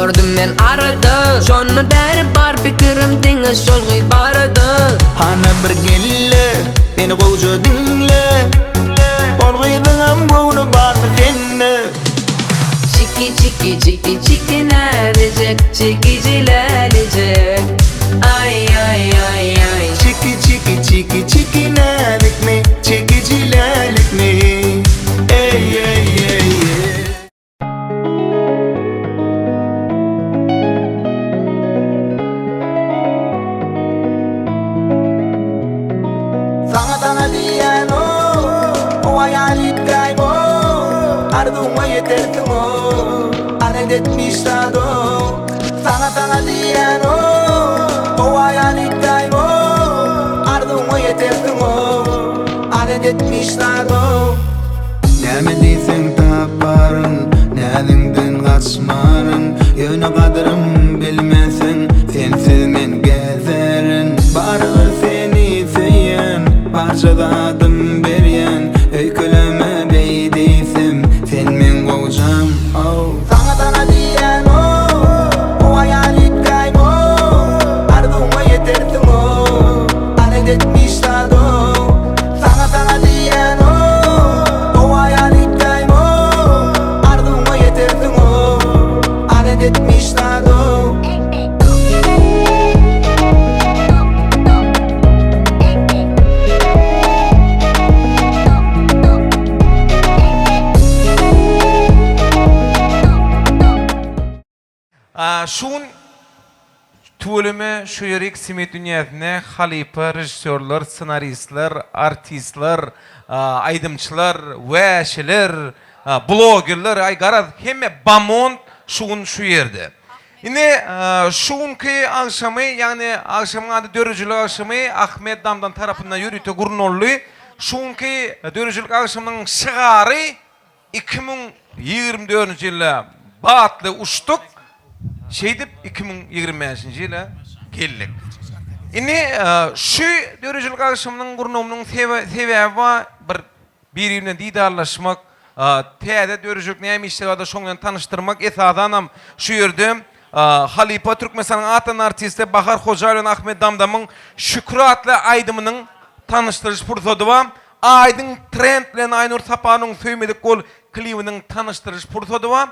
gördüm men arada. Şonu der bar fikirim denge şolgy barada. Hana bir gelle beni goýja dinle. Bolgydyňam goýuny bar dinle. Çiki çiki çiki çiki neredecek, çekicilelecek. Ay ay ay ay. Çiki çiki çiki çiki nedik mi? Çekicilelik mi? Ey ey ey ey. Sana diyen o hayalit kaybo. Arduma yeterdim o. Anet etmiş tadı. Sana diyen o hayalit kaybo. Arduma yeterdim o. Anet etmiş tadı. Näme diýsen taparyn, nädiňden gaçmaryn. Ýöne gadyrym bilmeseň, sensiz men gezerin. Bargy seni seýen, barçada adym berýän. Öýkeleme beýdisim, sen men goýjam. Sana diýen o hayalit kaybo. Ardyma yeterdim o, anet etmiş tadı. Sana diýen o hayalit kaybo. Ardyma yeterdim o, anet etmiş tadı. Şun tüölüme şu yerik simet dünyasına halipa, rejissörler, senaristler, artistler, aydımçılar, wäşiler, blogerler, ay garad hemme bamont şun şu yerde. Yine şun ki akşamı yani akşamın adı dörücülük akşamı Ahmet Damdan tarafından yürütü gurnollu. Şun ki dörücülük akşamının şıgarı 2024 yılı batlı uçtuk. Şeydip 2025 yıla geldik. Ini şu dörücülük akşamının gurnomunun sebebi birbirine didarlaşmak, täze dörücülük näme işlerinde şoňdan tanıştırmak esadanam şu ýerde Halipa Türkmenistan'ın atan artisti Bahar Hoca ile Ahmet Damdam'ın Şükrü adlı aydımının tanıştırış fursaty var. Aydın trend bilen Aynur Sapanyň söýmedik gol klibiniň tanıştırış fursaty var.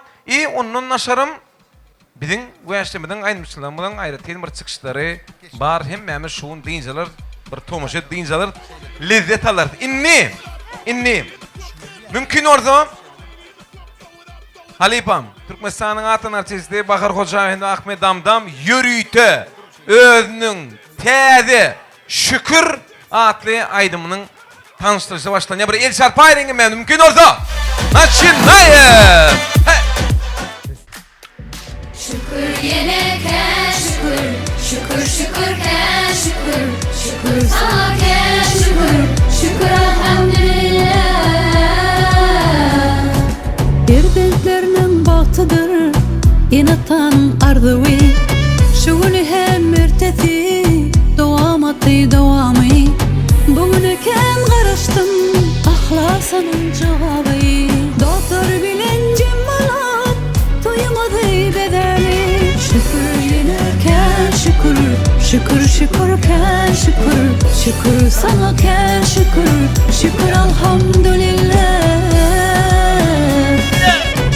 Ondan naşarım bizim wäşlemeden aýdymçylarymyň aýratyn bir çykyşlary bar hemme şuň diýenler bir tomaşa diýenler lezzet alar. Inni mümkin orda Halipam Türkmenistan'ın atan artisti Bahar Hoca ve Ahmet Damdam yürüýte özüniň täze Şükür adly aýdymynyň tanıştırışı başlanýar. Bir el çarpaýryň mümkin orda. Начинаем! Şükür yeneke şükür, şükür şükürke şükür, şükür sana ke şükür, şükür elhamdülillah. Birbirlerinin batıdır, inatan ardıvi, şugunu hem ertesi, devamı. Bugünü kem karıştım, ahlasının cevabı. Doktor bilincim malat, duymadı bedeli. Şükür yeneke şükür, şükür şükürke şükür, şükür sana ke şükür, şükür elhamdülillah.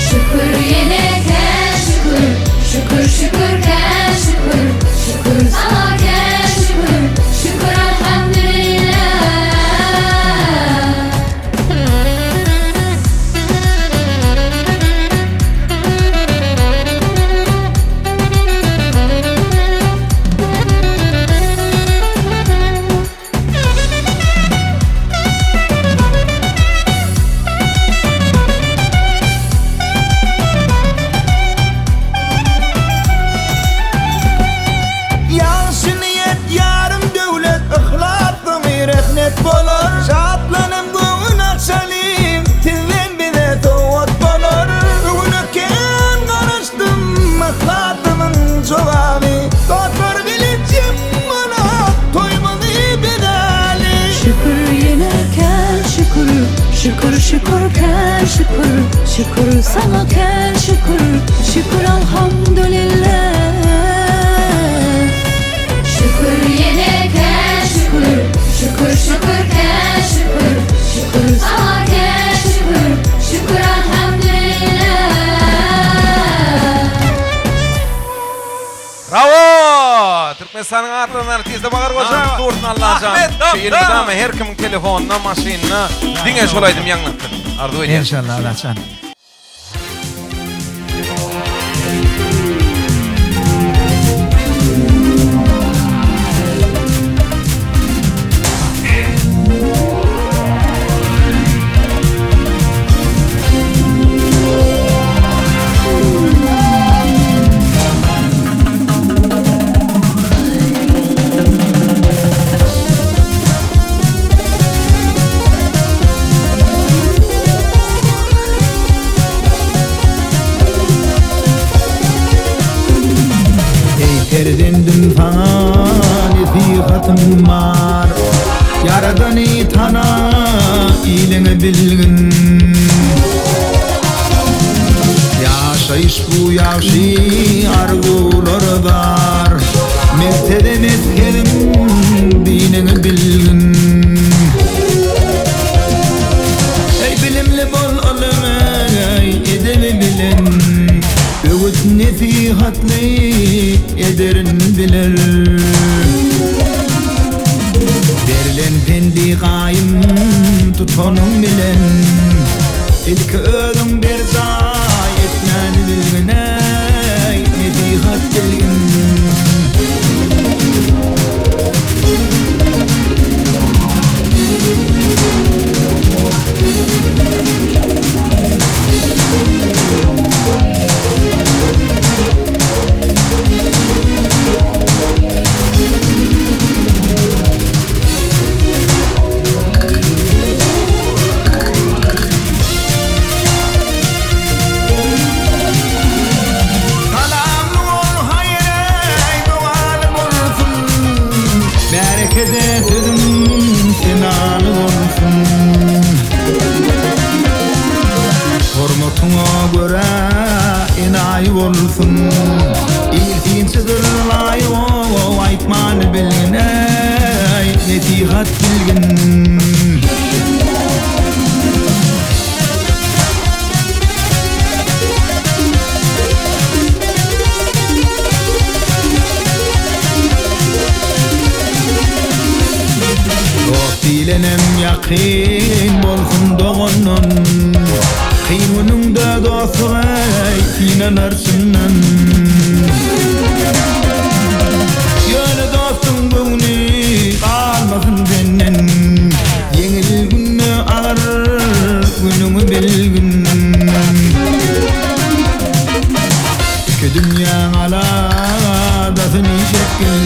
Şükür yeneke şükür, şükür şükürke şükür, şükür sana ke şükür, şükür elhamdülillah. Şükür şükürke şükür, şükür sana ke şükür, şükür elhamdülillah. insanın artlarından tezde bakar koşa. Doğrun Allah'a can. Ahmet, Şeyin ama her kimin telefonuna, maşinina dine şolaydım yanlattın. Ardu oynayalım. İnşallah Allah'tan. Erdindim fani fihatım var Yaradanı tana ilini bilgin Yaşayış bu yaşi arzuları var Mehtede metkelim dinini bilgin Ey bilimli bol alımay edebi bilin Öğüt nesihatli ederin bilir Verilen pendi kayım tutonun bilen İlk öğün bir zay etmeni bilgin ey nesihat bilgin Hormatuna göre inayi olsun İlkinçidir layı o aytmanı bilgin ey netihat bilgin Dost dilenem yakin bolsun doğunun Kıymunun da dostu ey inanarsından Yönü dostun gönlü kalmasın benden Yenil günü ağır günümü bilgin İki dünya aladasın şekil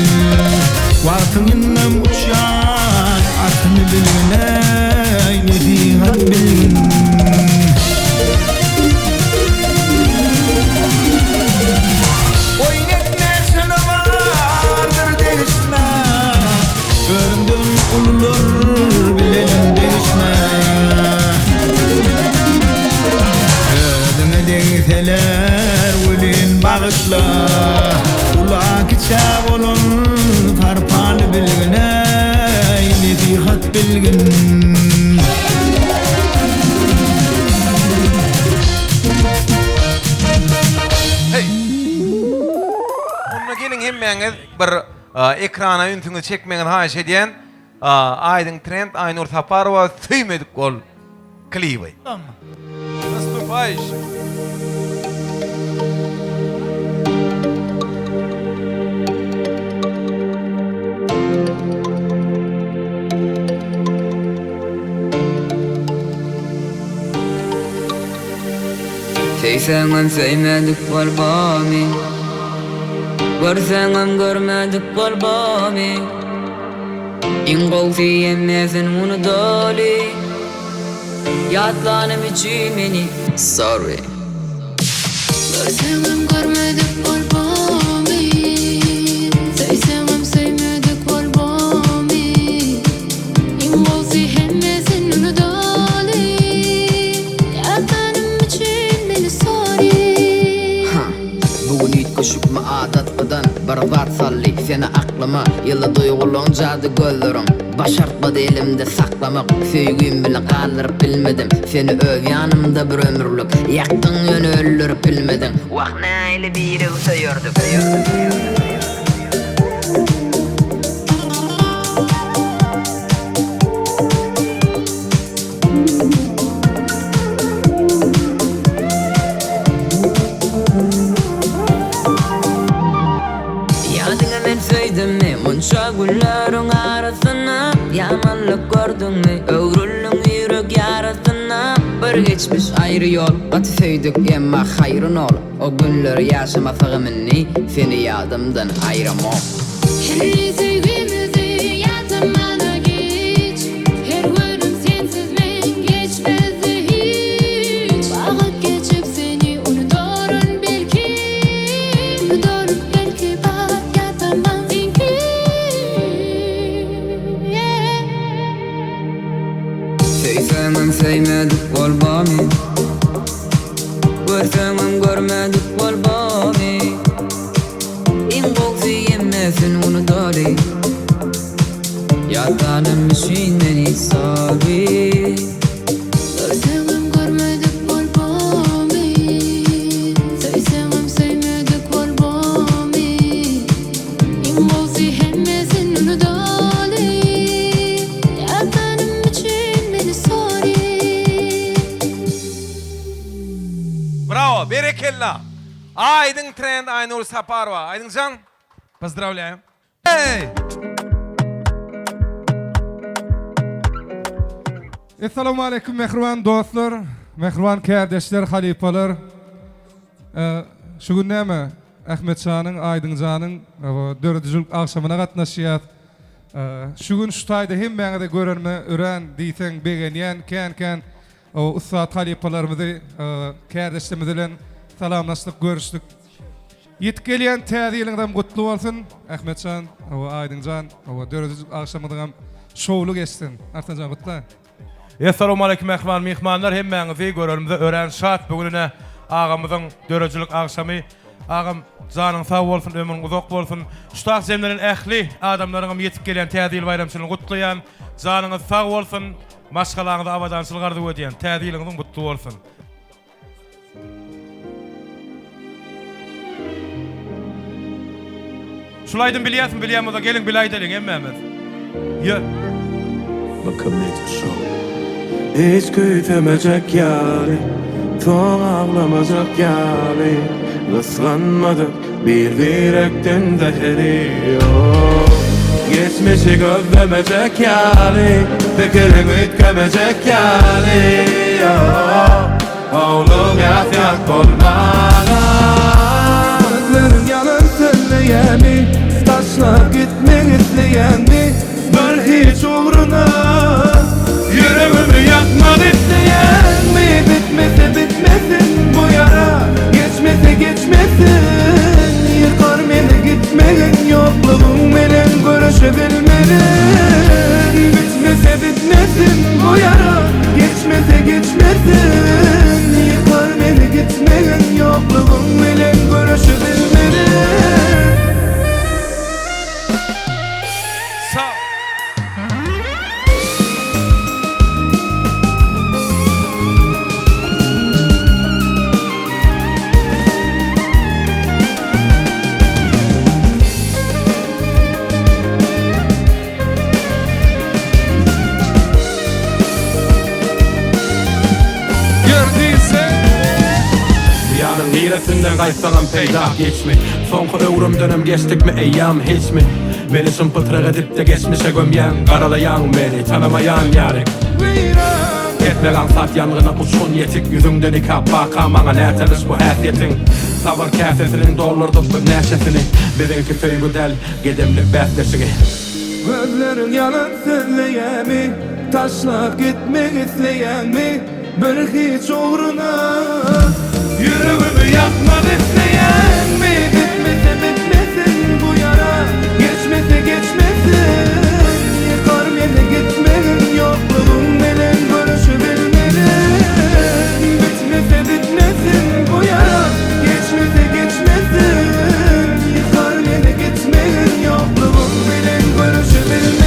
Varsın innem uçan atını bilgin ey nesihat bilgin Ululur bilelim değişme Ödüme değseler ulin bağışla Ula kitap olun tarpalı bilgin ey nesihat bilgin Hey. Onunla gelin hemmeniz bir ekrana üntünü çekmeyin haş ediyen Aydın Trend, Aynur Taparova, Tüymedik Gol klibi. Наступающий. Sevsengem sevmedik kalbami Görsengem görmedik kalbami İngolfi yemezin bunu dali Yatlanım içi beni Sorry Görsengem görmedik kalbami Sevsengem sevmedik kalbami İngolsi hemmesin onu dali Yatlanım için beni sorry Bugün ilk koşup mu adatmadan Barbat salli seni aklıma Yılı duygulanca da gözlerim Başartmadı elimde saklamak Söygüyüm bile kaldırıp bilmedim Seni öv yanımda bir ömürlük Yaktın yönü öldürüp bilmedim Vah neyle biri sayıyorduk bir geçmiş ayrı yol Atıföydük emma hayrın ol O günleri yaşamasagı minni Seni yadımdan ayıramam Her sevgimizi yazamana geç Her günüm sensiz men geçmezdi hiç Vakit geçip seni unuturum belki Unuturum belki bak yazamam senki Söysəməm sevmədik qalbami Görsəməm görmədik qalbami İn qoqsi yemməsin onu dali Yatanım üçün məni sabi Görsemem görmedik kalbimi Sevsemem sevmedik kalbimi İmbolsi hemmesin onu dali Yatanım için beni sorry Bravo, berekella. Aydın Trend, Aynur Saparova. Aydın Can, поздравляем. Hey! Assalamu alaikum mehriban dostlar, mehriban kardeşler, halipalar. Şu gün näme? Ahmetcan'ın, Aydıncan'ın dördücülük akşamına gatnaşýar. Şu gün şu taýda hem meňe de görerme, ören, diýsen, begenýän, kän o ustad halipalarymyzy, kardeşlerimiz bilen salamlaşdyk, görüşdük. Yetip gelýän täzeliňizden gutly bolsun, Ahmetcan, Aydıncan, dördücülük akşamyňyz şowlu geçsin. Artancan gutly. Assalamu alaikum mehman mehmanlar hemmeňizi görürümde ören şat bugüne ağamyzyň dörejülük akşamy ağam janyň sag bolsun ömrüň uzak bolsun şutak zemlerin ähli adamlaryňam yetip gelýän täzil bayramçylygyny gutlaýan janyňyz sag bolsun maşgalaňyzy abadançylygardy ödýän täziliňiz gutly bolsun. Şulaydın bilýärsiň bilýärmiz gelin bilaýdyň hemmemiz. Ya Hiç kütemecek yani Son ağlamacak yani Islanmadık bir direkten zehri yok Geçmişi gözlemecek yani Fikrimi ütkemecek yani Oğlum yasak olmalı Gözlerim yalan söyleyen mi Taşlar gitmek isteyen mi Ben hiç uğruna Yüreğimi yakmak isteyen mi? Bitmese bitmesin bu yara Geçmese geçmesin Yıkar beni gitmeyin Yokluğum bilen görüşebilmelin Bitmese bitmesin bu yara Geçmese geçmesin Yıkar beni gitmeyin Yokluğum bilen görüşebilmelin Sağ ol. Yarın hiresinden kaysağım peyda geçmi Sonku ömrüm dönem geçtik mi eyyam hiç mi Beni şımpıtrak edip de geçmişe gömyen Karalayan beni tanımayan yarik Etmek ansat yangına uçun yetik Yüzünden ikap baka bana nerteniz bu häsiyetin Sabır käsesinin doldurduk bu neşesini Bizimki söygü del gedemlik besleşigi Gözlerin yalan söyleyen mi? Taşlak gitmek isteyen mi? Bir hiç uğruna Yüreğimi yakmak isteyen mi? Bitmese bitmesin bu yara Geçmese geçmesin Yıkar beni gitmeyin Yokluğum bilen görüşebilmelin Bitmese bitmesin bu yara Geçmese geçmesin Yıkar beni gitmeyin Yokluğum bilen görüşebilmelin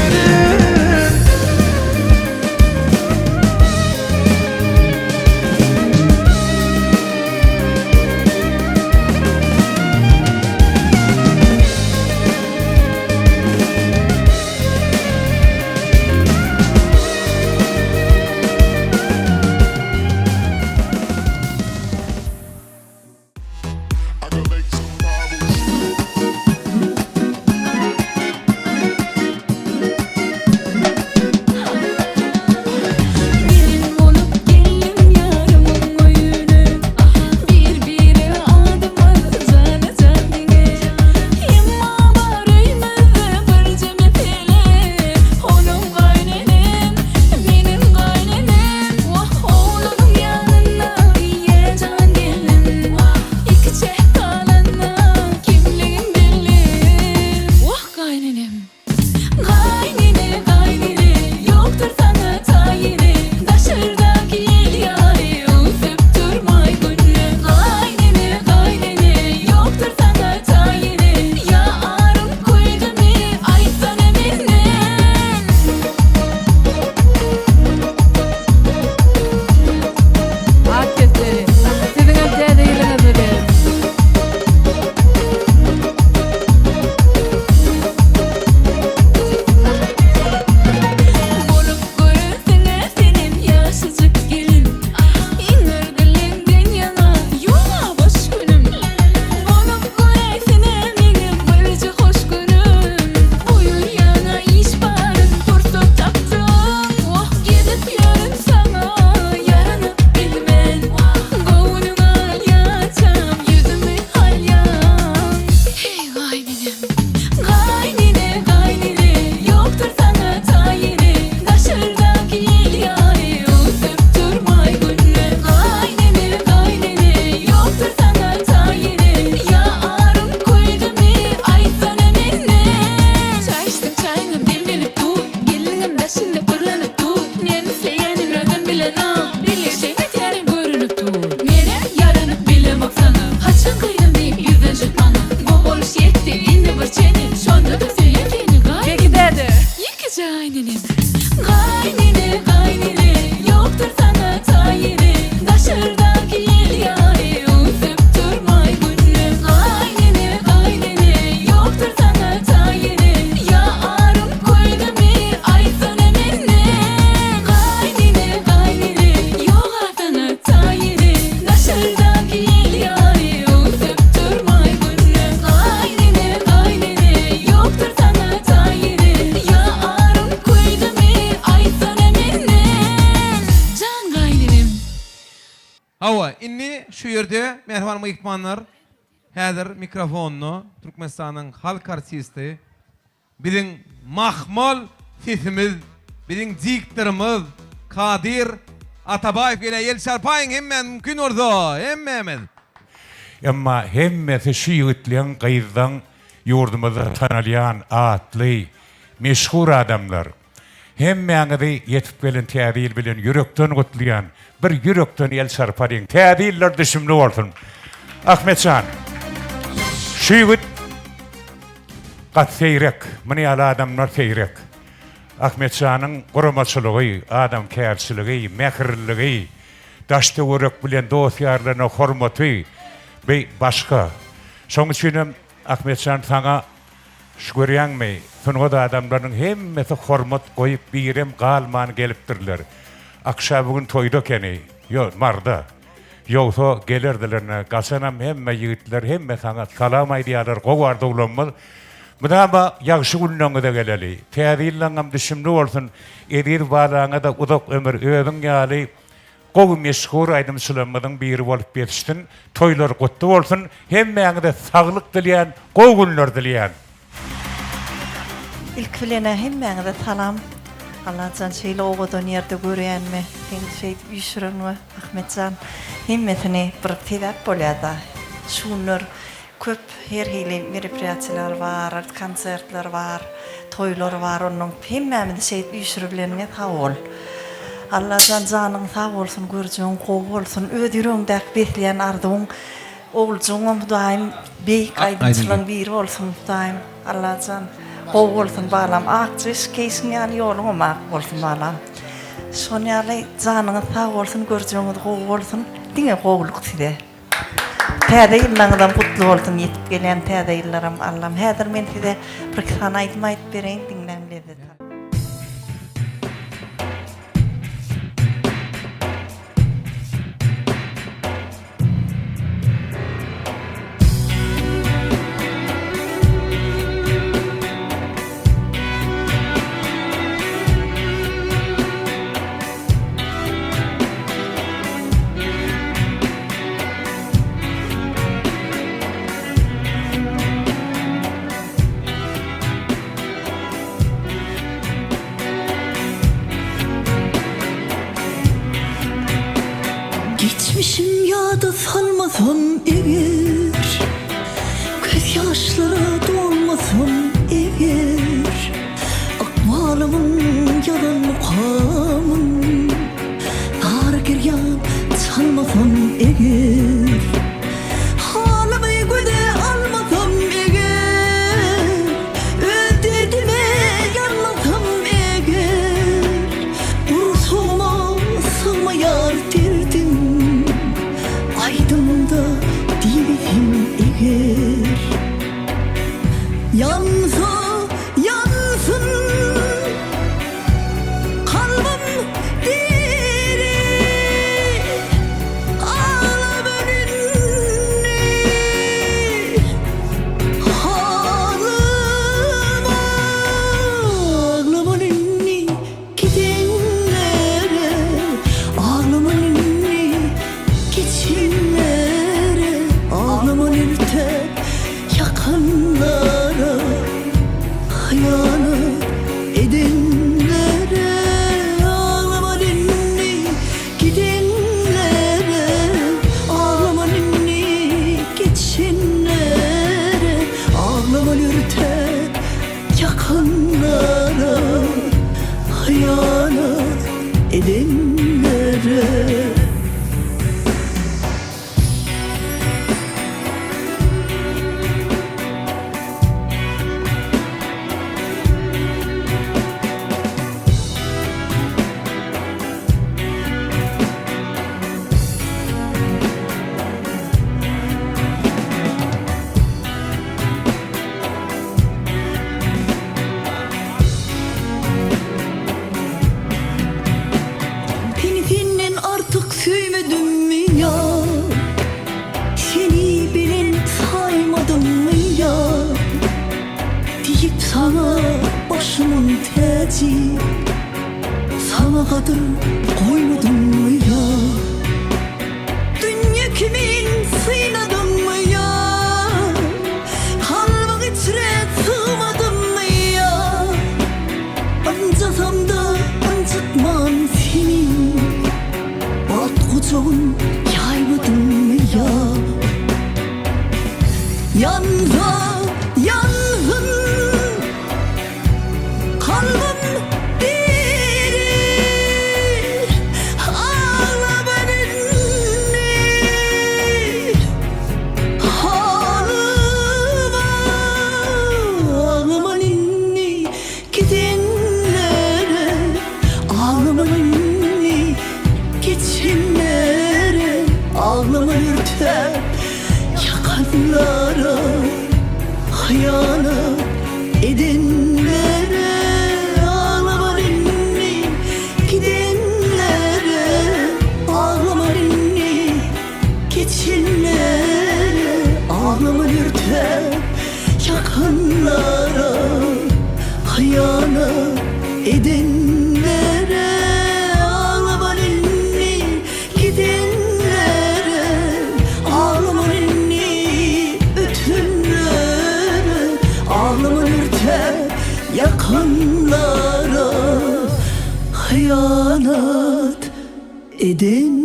Hawa, inni şu yerde merhaban mıyıkmanlar. Häzir mikrofonunu Türkmenistan'ın halk artisti, bizim mahmol sesimiz, bizim diktirimiz Kadir Atabayev ile el çarpayın hemen mümkün orada, hemmemiz. Emma hemmesi şu yigitlerin gayızdan yurdumuzu tanalayan atlı, meşhur adamlar. Hemmenizi yetip gelin tədil bilin, yürekten kutlayan, bir yürekten el çarparın, tədiller düşümlü olsun. Ahmetcan, şu yigit kat seyrek, mini ala adamlar seyrek. Ahmetcan'ın korumaçılığı, adam kârçılığı, mehirliliği, daşta uğrak bilen dosyarlarına hormatı ve başka. Son için Ahmetcan sana şüküryan mı? Sonra da adamların hemmesi hormat koyup birem kalman geliptirler. Akşam bugün toyda keni, yok marda. Yoksa gelirdilerine, kasanam hemme yigitler, hemme sana salam aydiyalar, kovarda ulanmaz. Mudama yaxşı günlüğüne de geleli. Tədillangam düşümlü olsun, edir bağlağına da uzak ömür ödün yali, qoğu meşhur aydımçılanmadan biri olup betiştin, toylar kutlu olsun, hemmeyini de sağlık dileyen, qoğu günler dileyen. İlk bilene hemmeyini de salam. Allah'tan şeyle oğudun yerde göreyen mi? Sen şey yüşürün mü? Ahmetcan, hemmetini bir tedap bolada. Şunlar, köp her hili meripiyatçılar var, konsertler var, toylar var, onun hemmemini şey yüşürüblerine sağ ol. Allah'tan canın sağ olsun, göreceğin qoğu olsun, ödüründek bekleyen ardığın oğulcuğun daim beyik aydınçılığın biri olsun daim. Allah'tan qoğu olsun bağlam, akçış keysin yani yolun mak olsun bağlam. Son yani canın sağ olsun, göreceğin qoğu olsun, dine qoğuluk size. Täze ýyllaňyzdan kutly bolsun ýetip gelen täze ýyllaram Allah'ım. Häzir men size bir sana aýtma aýtyp bereýin, dinläň lezzet. Geçmişim yağda salmasam eğer, göz yaşlara dolmasam eğer, akmalımın yalan mukamın, dar giryan çalmasam eğer, halımı göze almasam eğer, öderdime yanmasam eğer, ursuma sığmayar derdim, aydınımda değilim eğer. Yansa yansın kalbim diri, ağlam önünde halıma, ağlam önünde gidenlere, ağlam önünde geçenlere, ağlam önünde yakanlara, hayanet edenlere, ağlama ninni gidenlere, ağlama ninni geçenlere, ağlama ürter yakanlara, hayanet edenlere. Beni senden artık sevmedim mi ya? Seni bilen saymadım mı ya? Deyip sana başımın tacı, sana kadar koymadım mı ya? ağlama ürter yakanlara hayanat edenlere ağlama ninni gidenlere ağlama ninni geçenlere ağlama ürter yakanlara hayanat edenlere ağlama ninni gidenlere ağlama ninni ötünlere ağlama ürter yakanlara hayanat edenlere.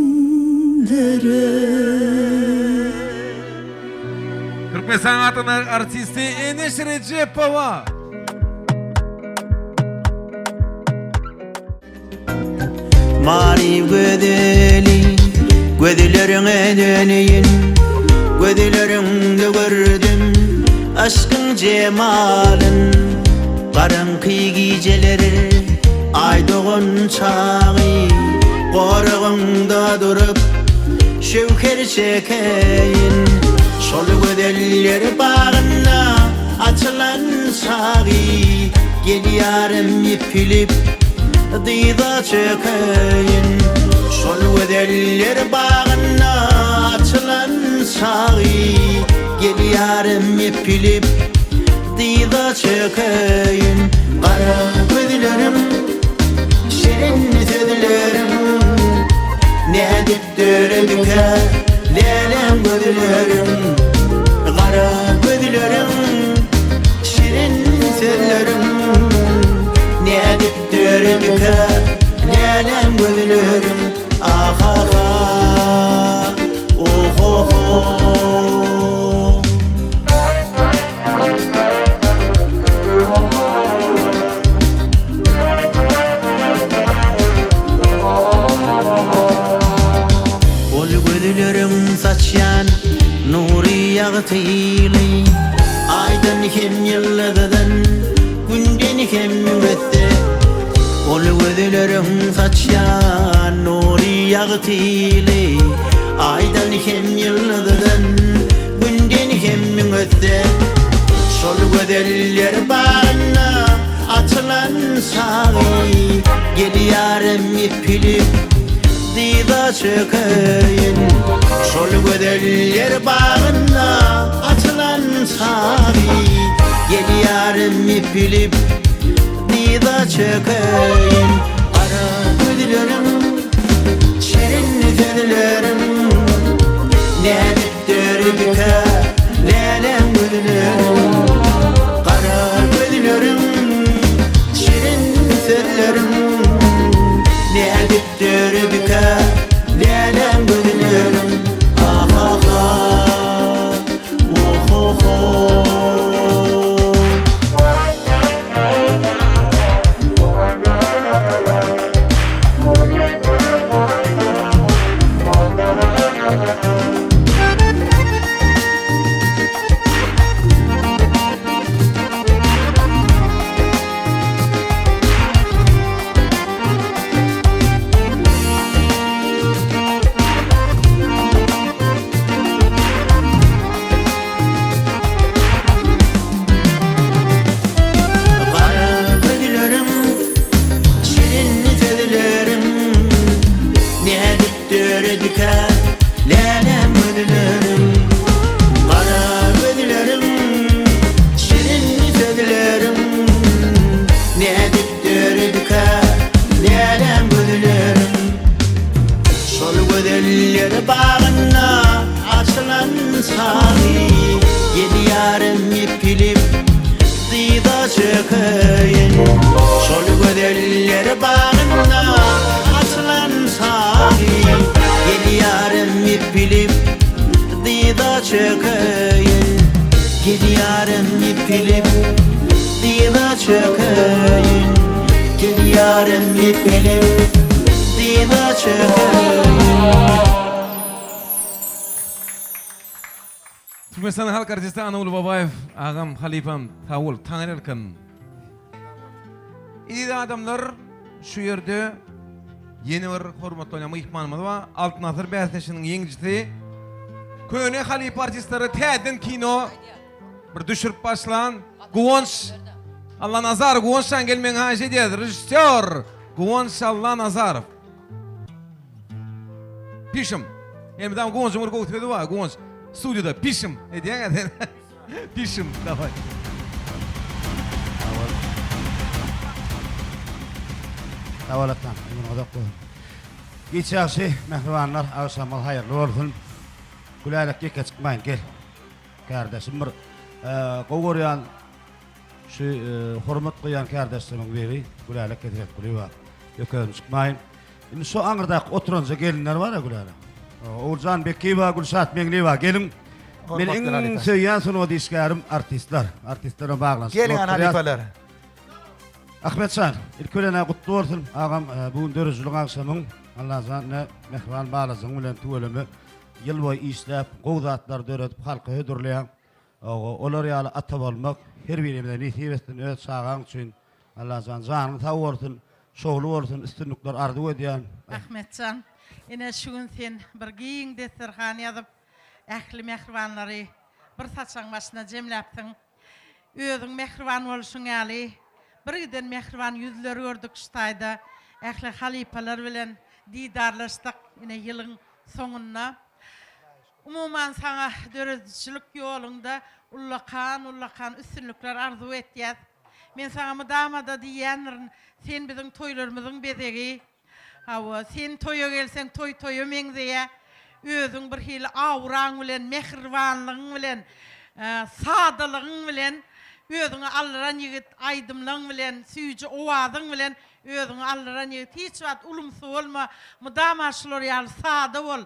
Türkmen sanatının artisti Enes Recepova. Mavi gödeli, gödülerine döneyin, gödülerinde gördüm aşkın cemalın. Karanlık geceleri, ay doğan çağı, koruğunda durup şevker çekeyin. Şol gödeller bağına açılan sağı, gel yarım ipilip dıyda çökeyin. Şol gödeller bağına açılan sağı, gel yarım ipilip dıyda çökeyin. Kara gözlerim, şirin sözlerim, ne edip dördüke lelem gözlerim. Kara gözlerim, şirin sözlerim, ne edip dördüke lelem gözlerim. Ah ah ah, oh oh oh. Ol gözlerim saçyan nuri yağtıylı, aydan hem yıldızdan günden hem müvette. Ol gözlerim saçyan nuri yağtıylı, aydan hem yıldızdan günden hem müvette. Şol gödeller bağına açılan sağı, gel yarım ipilip dıyda çökeyin. Şol gödeller bağına açılan sağı, gel yarım ipilip dıyda çökeyin. Kara gözlerim, şirin sözlerim, ne edip dördüke lelem gözlerim. Kara gözlerim, şirin sözlerim, ne edip dördüke lelem gözlerim. Ah ah ah, oh oh oh. Çökeyin. Şol gödeller bağına açılan sağı, gel yarım ipilip dıyda çökeyin. Gel yarım ipilip dıyda çökeyin. Gel yarım ipilip dıyda çökeyin. Türkmenistan halk artisti Anadolu Babayev, ağam halifam Tavul Taner Erkan. İdi adamlar şu yerde yeni bir hormatlı oynama ihmanımız var. Altın Asır Beyazdeşi'nin yengicisi Köne Halipa artistleri täden kino bir düşürüp başlan. Guwonç Allah Nazar Guwonç'tan gelmeň haýy edýär. Rejissör Guwonç Allah Nazarov. Pişim. Emdan Guwonç'un urgu ötmedi wa Guwonç studioda pişim edýän. Pişim davay. Davalatdan emin odak bu. Geçýäşi mehribanlar awsamal haýyrly bolsun. Gülälikke çıkmayın gel. Kardeşim bir gowuryan şu hormat goýan kardeşleriň biri gülälik getirip duruyor. Ýökün çıkmayın. Indi şu aňyrda oturunca gelinler var ya gülälik. Oğulcan Bekki wa Gülşat Meňli wa gelin. Men iň söýýän sunuwdy işgärim artistler. Artistlere baglansın. Gelin halipalar. Ahmetcan, ilkölene kutlu olsun. Ağam bugün dörüzlük akşamın Allah'tan mehriban bağlasın bilen tuğulümü yıl boyu işlep, qowzatlar döretip halka hödürleyen olar ýaly ata bolmak her birimizden nihibetden öt sağan üçün Allah'tan janyny taw bolsun, şowlu bolsun, üstünlükler ardy edýän. Ahmetcan, ine şugun sen bir giň destirhan ýazyp, ähli mehribanlary bir saçaň başyna jemläpdiň. Özüň mehriban boluşuň ýaly birden mehriban yüzleri gördük ştaýda. Ähli halipalar bilen didarlaşdyk ine ýylyň soňuna. Umuman sana dörediçilik ýolunda ullakan üstünlükler arzu etýär. Men sana mydamada diýänlerin sen biziň toýlarymyzyň bezegi. Hawa sen toýa gelseň toýa meňzeýä. Özüň bir hili awraň bilen, mehribanlygyň bilen, sadalygyň bilen özüňi aldyran ýigit aýdymlygyň bilen, süýji owazyň bilen özüňi aldyran ýigit hiç wagt ulumsy bolma, mydamaşlar ýaly sada bol.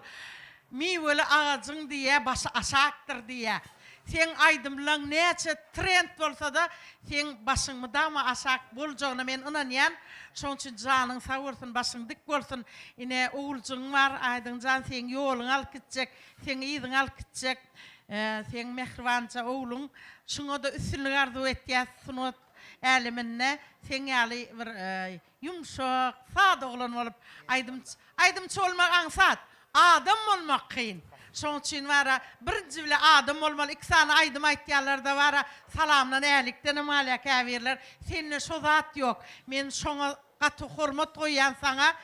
Miweli ağacyň diýe başy aşakdyr diýe. Sen aýdymlygyň näçe trend bolsa da sen başyň mydama aşak boljagyna men inanýan. Şoň üçin janyň sag bolsun, başyň dik bolsun. Ine oğulcuň var, aýdynjan sen ýoluň alyp gitjek, sen ýydyň alyp gitjek. Sen mehribança oğlun, şuna da üstünlük arzu etýär, sunat äliminne, sen ýaly bir yumşak, sada oğlan bolup, aýdymçy bolmak aňsat, adam bolmak kyn. Şoň üçin wara birinji bile adam bolmaly, iki sany aýdym aýtýarlar da wara salamlan älikden malaka berler. Seninle şo zat ýok. Men şoňa gaty hormat goýan saňa.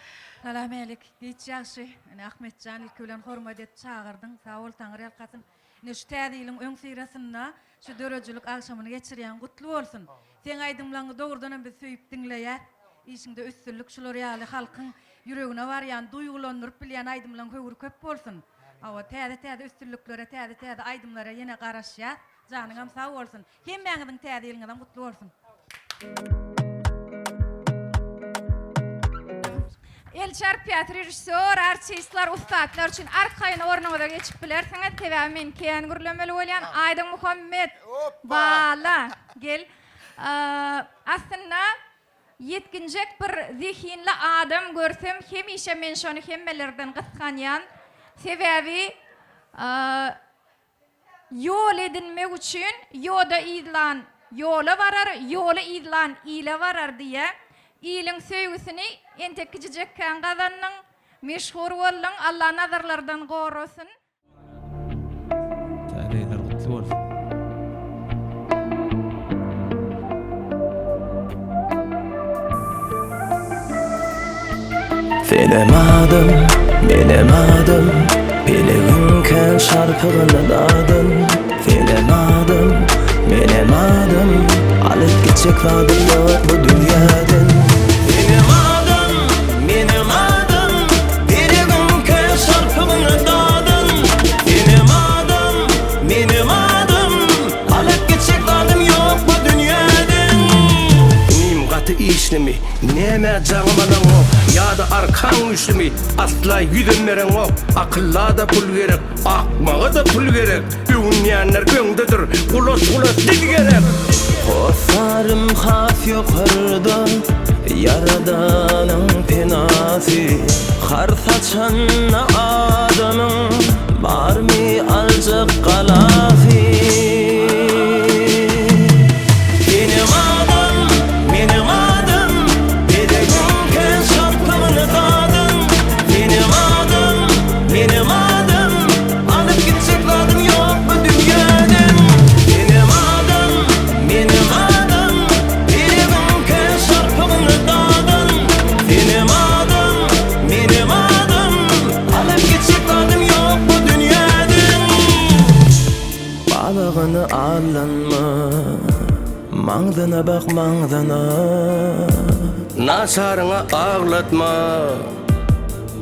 Salam alik, geçýäşi. Ahmetcan ilkölen hormat et çağırdyň. Sag bol taňry ýalkasyn. Neştädi ýylyň öň syrasynda şu dörediçilik akşamyny geçirýän gutly bolsun. Sen aýdymlaňy dogrudan biz söýüp dinleýär. Işinde üstünlük şular ýaly halkyň ýüregine barýan, duýgulandyryp bilýän aýdymlaň höwür köp bolsun. Awa täze üstünlüklere, täze aýdymlara ýene garaşýar. Janyňam sag bolsun. Hemmeňiziň täze ýylyňyzdan gutly bolsun. Elçar Piotr rejissör, artistler, ustadlar üçün arkayına ornuna da geçip biler. Sana tevamen keyan gürlemeli bolyan Aydın Muhammed Bala gel. Aslında yetkinjek bir zihinli adam görsem hemişe men şonu hemmelerden gysganýan. Sebebi yol edinmek üçün yoda idlan yola varar, yola idlan ile varar diye. İyiliň söýgüsini entek gijekkäň gazanyň meşhur bolan Allah nazarlardan gorasyň. Täzeler gutly bolsun. Benim adım Bileginken şarpıgını dadım Benim adım Alıp gidecek vadım yok bu dünyadan Benim adım Bileginken şarpıgını dadım Benim adım Alıp gidecek vadım yok bu dünyadan Mim katı işlemi Neme canımadan o Ya da arkan üçlümi Asla yüzünmeren o Akılla da pul gerek Akmağa da pul gerek Ünleyenler göngdedir Kulos dedi gerek Korkarım haf yukarıda Yaradanın penasi Kar saçan adamın Var mı alacak galafi Benim adım Bileginken şarpımını dadım Benim adım Alıp gidecek aşığını alınma Mağdana bak mağdana Nasarına ağlatma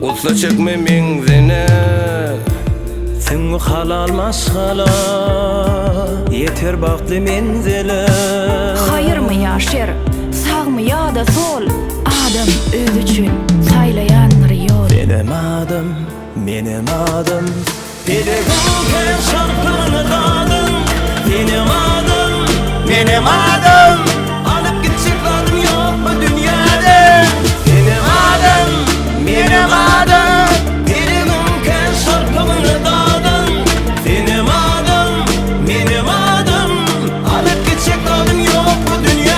Ulsa çekme menzine Seni halal mashala Yeter baktı menzile Hayır mı ya şer, sağ mı ya da sol Adam öz üçün saylayanlar yol Benim adım Pedegonken şarkını dağdım Benim adım Alıp gidecek adım yok bu dünyada Benim adım Pedegonken şarkını dağdım Benim adım Alıp gidecek adım yok bu dünyada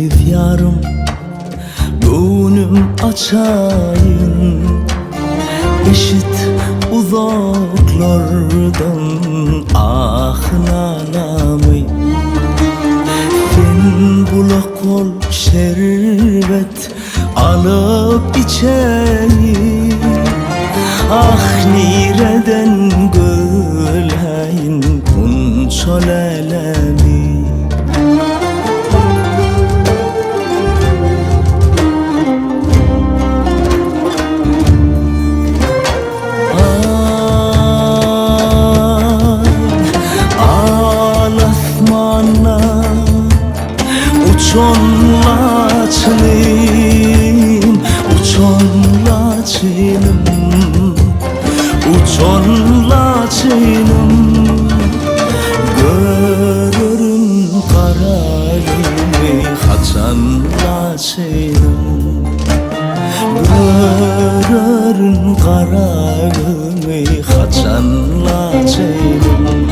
aziz yarım Gönlüm açayım Eşit uzaklardan ah nanamı Sen bulak ol şerbet alıp içeyim Ah nireden gölhayin unçol elemi Uçonlaçınım Görürüm kararımı Haçanlaçınım Görürüm kararımı Haçanlaçınım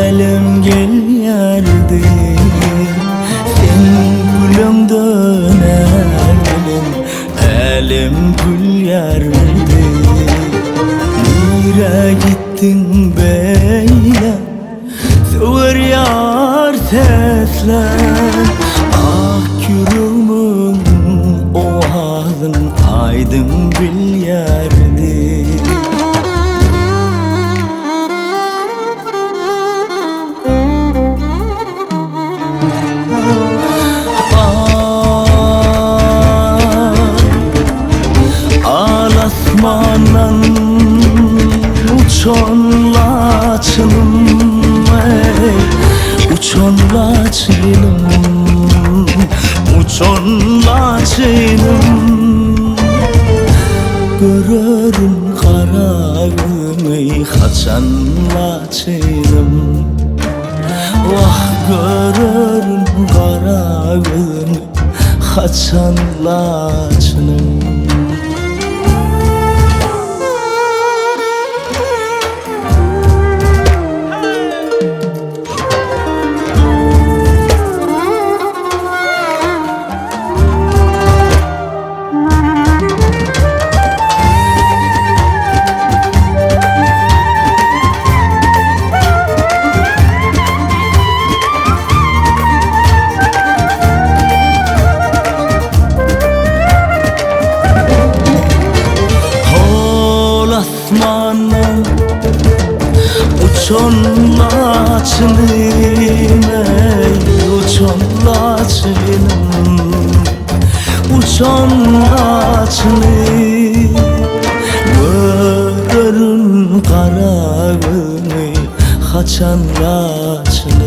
Elim gel yerdi Sen gülümdün elim gül yerdi Nire gittin beyle Söver yar sesler Ah kürümün o ağzın aydın bil yerdi Uçonlaçınım Uçonlaçınım Uçonlaçınım Görürüm kararımı Haçanlaçınım Vah görürüm kararımı Haçanlaçınım Uçonlaçınım uçonlaçınım Uçonlaçınım Görürüm kararımı Haçanlaçınım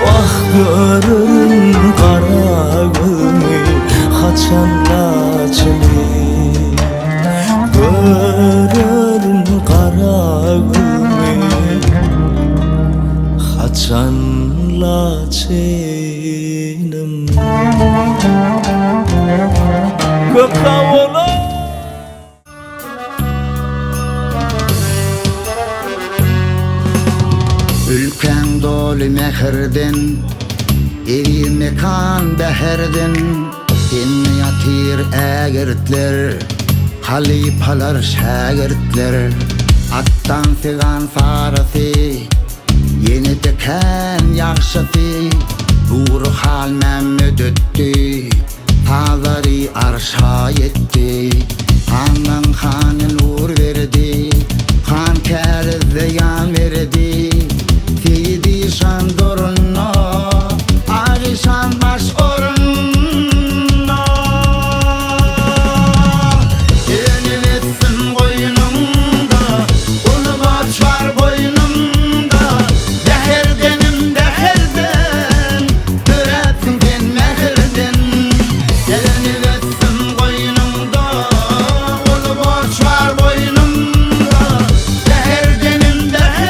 Ah görürüm kararımı Haçanlaçınım Görürüm kararımı Haçanlaçınım Gökdağoğlu Ülken dolu mehirden Eri mekan beherdin Hinni yatir ägirtler Halipalar şägirtler Attan sigan sarısı Yeni teken yakşısı Uğru hal memüdüttü Tazari arşa yetti Hanın hanın uğur verdi Han keriz yan verdi Seyidi şan durunna Arişan baş orunna Yeniletsin koynumda Ulu borç var boynumda Deherdenim deherden Töretsin sen mehirden Yeniletsin koynumda Ulu borç var boynumda Deherdenim deherden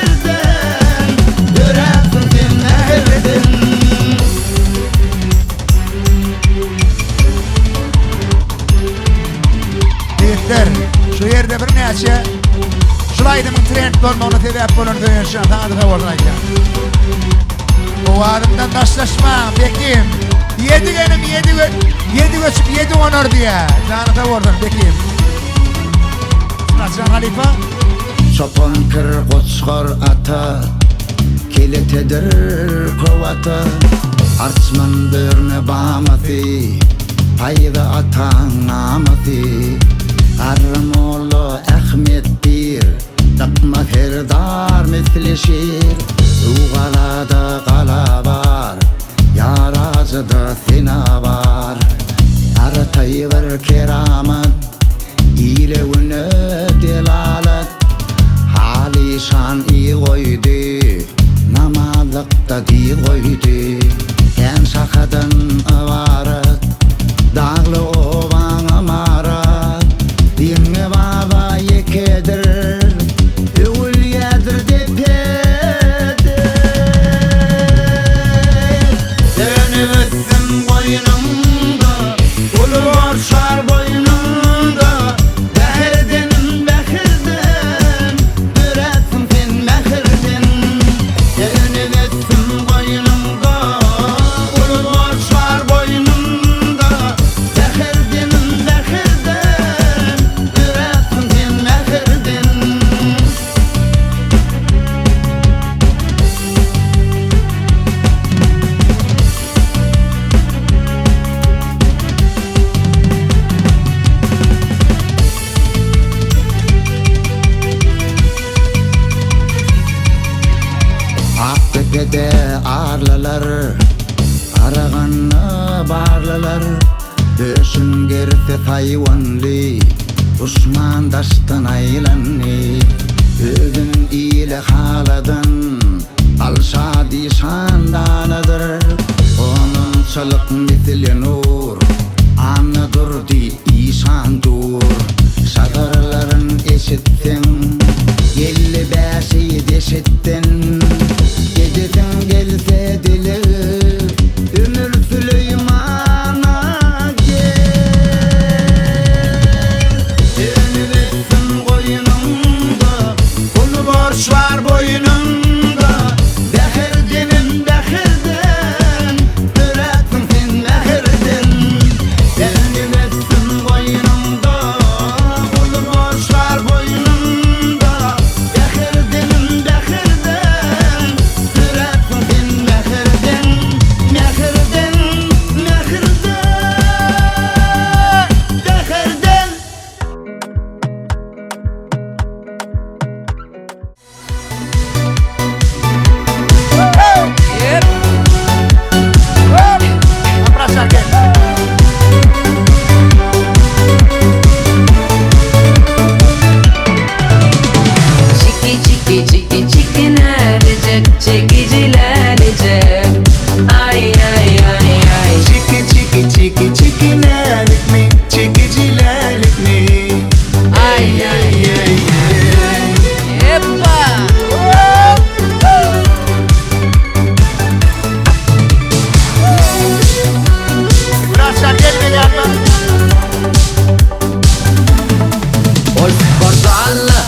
olmağına sebep olan döyüşen tanıdığı oradayken. O adımdan taşlaşma, bekeyim. Yedi genim, yedi göçüp yedi onur diye. Tanıdığı oradan, bekeyim. Sınatçıdan Halifa. Çopan kır koçkar ata, kilitedir kovata. Artsman börne bağmatı, payda atan namatı. Armolu Ahmet bir, takma herdar misli şir. Uğalada kala var, yarazıda sina var. Artayı ver keramet, ile ünü delalet. Halişan iyi koydu, namazlıkta değil koydu. Hem şakadan avaret, dağlı ovan amaret. Dinle baba yekedir, övül yedir depedir. Dönüvüttüm boynumda, ulu borçlar boynumda. Behirdenim behirden, dürettim sen mehirden. Dönüvüttüm boynumda, ulu borçlar boynumda. Behirdenim behirden, dürettim sen mehirden. Aktepe'de ağırlılar, araganı bağırlılar. Döşün gerisi hayvanlı, Osman daştan aylanlı. Özün ile haladan, alşadi şandanıdır. Onun çılık misli nur, anıdır di işan dur. Şadırların eşittin, 55'i deşittin. Gecesin gelse dili, Ömür Süleyman'a gel. Dönüvüttüm koynumda, ulu borç var boynumda. Behirdenim behirden, dürettim sen mehirden. Dönüvüttüm koynumda, ulu borç var boynumda. Behirdenim behirden, dürettim sen mehirden. Mehirden, mehirden, behirden. Çiki çiki çiki çikinelecek, çekicilenecek. Ay ay ay ay. Çiki çiki çiki çikinelik mi, çekicilelik mi? Ay ay ay ay. Heppa. Bıraksan gelmedi abla. Oy portallı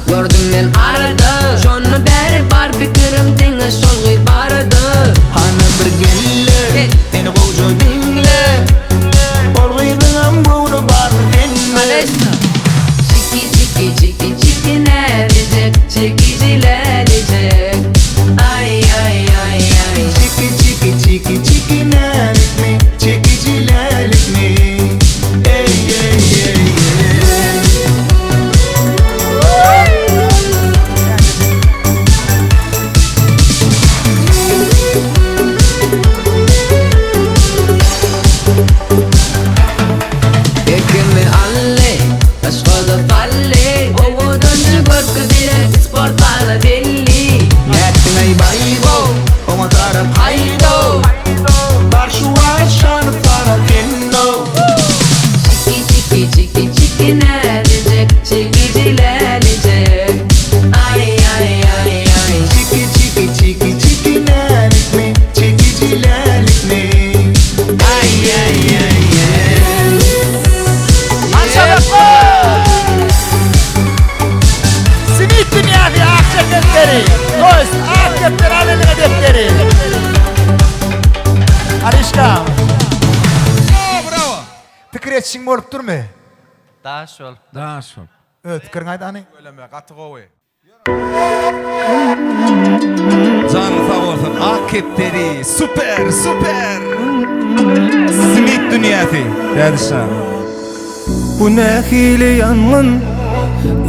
gördüm men arada. Şonu beri bar fikrim denge şolg'y bardı. Hani bir gelle, beni kovucu dinle. Olg'ydığım buğru bar dinle. Çiki çiki çiki çikinelecek, çekicilenecek. Ay ay ay ay. Çiki çiki çiki çikinelik mi, çekicilelik mi? Ey ey ey ey. Ekimi alle, aşkada falle. Ovu döndü görkü dire, sportala belli. Mertin ay baygo, ona taraf haydo. Bar şu aşağını para kenno. Çiki çiki çiki çikinelecek, çekicilenecek. Ay ay ay ay. Çiki çiki çiki çikinelik mi, çekicilelik mi? Ay ay ay ay. Simit dünya bir geçsin bolup durma. Daş ol. Daş ol. Ötkürüň aýdany. Öleme gaty gowy. Can sağ olsun. Aketleri süper süper. Simit dünyası. Derdişan. Bu ne hile yangın,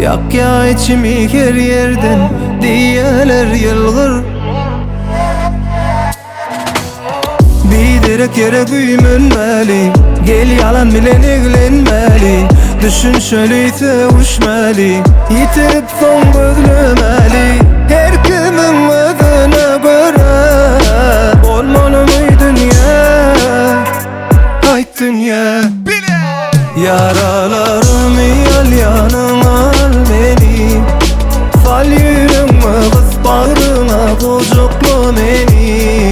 yak ya içimi her yerden, diyeler yılgır. Biderek yere güymünmeli, gel yalan bilen eglenmeli. Düşün şöyleyse uçmeli, yitirip son gözlemeli. Her kimin özüne göre, olmalı mı dünya? Ay dünya. Yaralarımı yal yanıma al beni, sal yüreğime kız bağrına kucakla beni.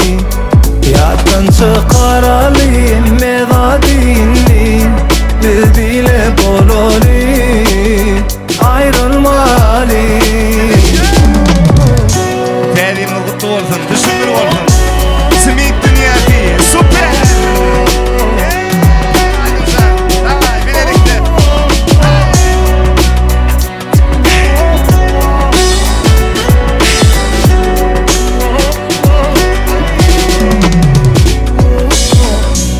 Yaddan çıkar alayım mezadinli, biz bile bololi ayrılmalı. Terim kutlu olsun, düşünür olsun. Simit dünyası süper.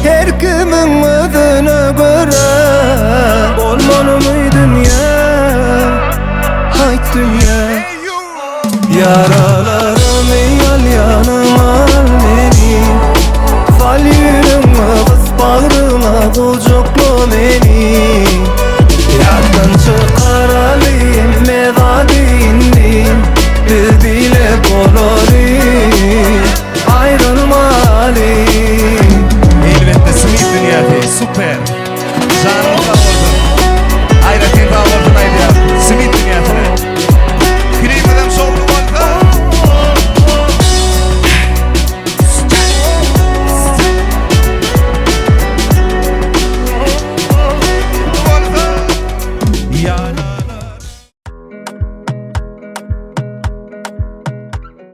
Her kimin özüne göre, olmalı mı dünya? Hay dünya. Yaralarımı yal yanıma al beni, sal yüreğime kız bağrına kucakla beni.